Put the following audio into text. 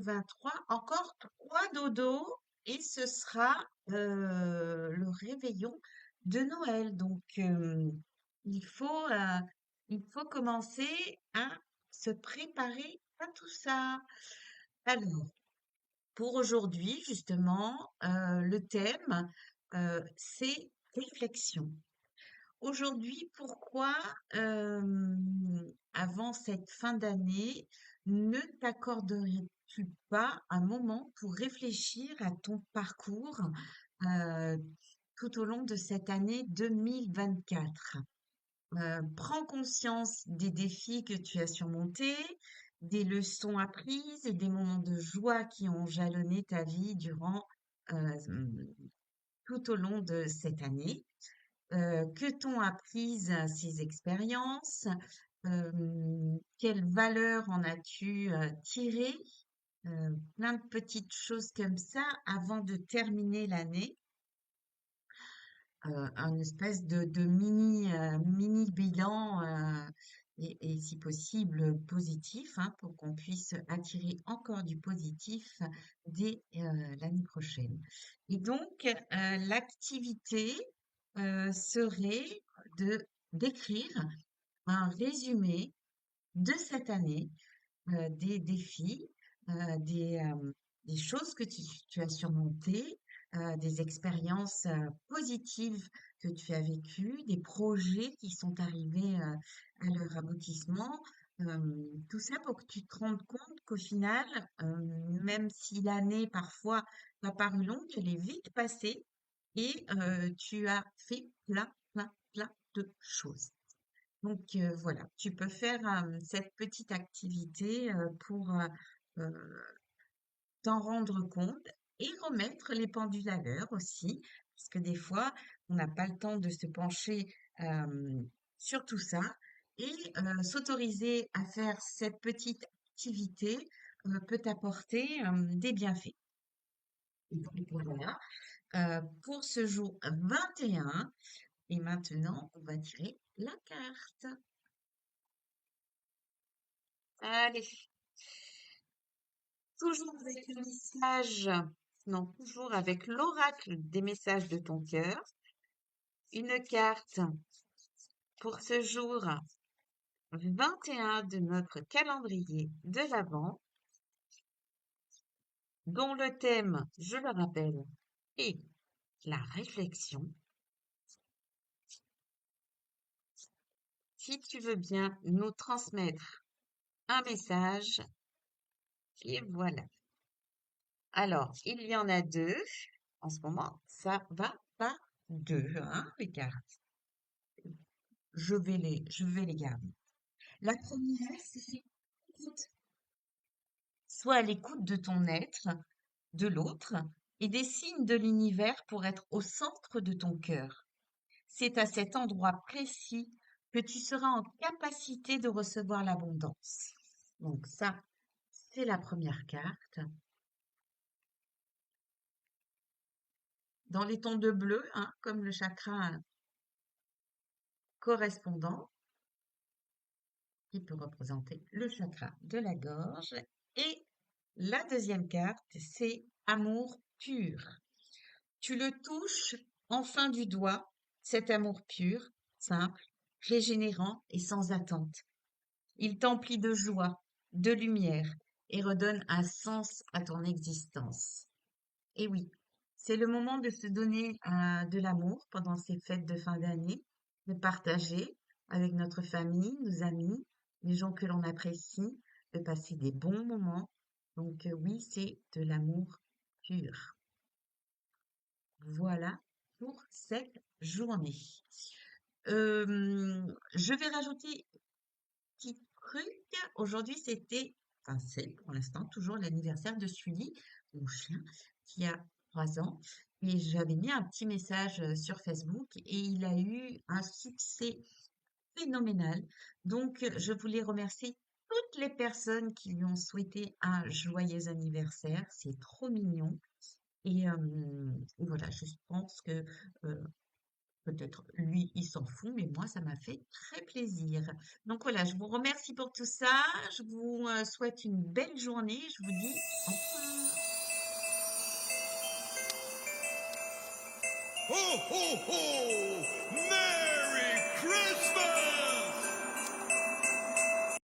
23, encore 3 dodos et ce sera le réveillon de Noël. Donc, il faut, euh, il faut commencer à se préparer à tout ça. Alors, pour aujourd'hui, justement, le thème, c'est réflexion. Aujourd'hui, pourquoi, avant cette fin d'année, ne t'accorderais-tu pas un moment pour réfléchir à ton parcours, heu, tout au long de cette année 2024? Prends conscience des défis que tu as surmontés, des leçons apprises et des moments de joie qui ont jalonné ta vie durant, tout au long de cette année. Que t'ont apprises ces expériences? Quelles valeurs en as-tu tirées? Plein de petites choses comme ça avant de terminer l'année. Un espèce de mini bilan et si possible positif, hein, pour qu'on puisse attirer encore du positif dès l'année prochaine. Et donc, l'activité serait de d'écrire un résumé de cette année, des défis, des choses que tu as surmontées, des expériences positives que tu as vécues, des projets qui sont arrivés à leur aboutissement. Tout ça pour que tu te rendes compte qu'au final, même si l'année parfois t'a paru longue, elle est vite passée et tu as fait plein de choses. Donc voilà, tu peux faire cette petite activité pour t'en rendre compte et remettre les pendules à l'heure aussi, parce que des fois, on n'a pas le temps de se pencher sur tout ça et s'autoriser à faire cette petite activité peut apporter des bienfaits. Et donc voilà, pour ce jour 21, et maintenant, on va tirer la carte. Allez. Toujours avec le message, non, toujours avec l'oracle des messages de ton cœur. Une carte pour ce jour 21 de notre calendrier de l'Avent, dont le thème, je le rappelle, est la réflexion. Si tu veux bien nous transmettre un message, et voilà. Alors, il y en a deux. En ce moment, ça va pas deux, hein, les cartes. Je vais les garder. La première, c'est écoute. Sois à l'écoute de ton être, de l'autre, et des signes de l'univers pour être au centre de ton cœur. C'est à cet endroit précis que tu seras en capacité de recevoir l'abondance. Donc ça, c'est la première carte. Dans les tons de bleu, hein, comme le chakra correspondant, qui peut représenter le chakra de la gorge. Et la deuxième carte, c'est amour pur. Tu le touches enfin du doigt, cet amour pur, simple, régénérant et sans attente. Il t'emplit de joie, de lumière et redonne un sens à ton existence. Et oui, c'est le moment de se donner de l'amour pendant ces fêtes de fin d'année, de partager avec notre famille, nos amis, les gens que l'on apprécie, de passer des bons moments. Donc oui, c'est de l'amour pur. Voilà pour cette journée. Je vais rajouter un petit truc. Aujourd'hui, c'était, enfin c'est pour l'instant toujours l'anniversaire de Sully, mon chien, qui a 3 ans. Et j'avais mis un petit message sur Facebook et il a eu un succès phénoménal. Donc, je voulais remercier toutes les personnes qui lui ont souhaité un joyeux anniversaire. C'est trop mignon. Et voilà, je pense que Peut-être lui, il s'en fout, mais moi, ça m'a fait très plaisir. Donc voilà, je vous remercie pour tout ça. Je vous souhaite une belle journée. Je vous dis au revoir. Ho, ho, ho!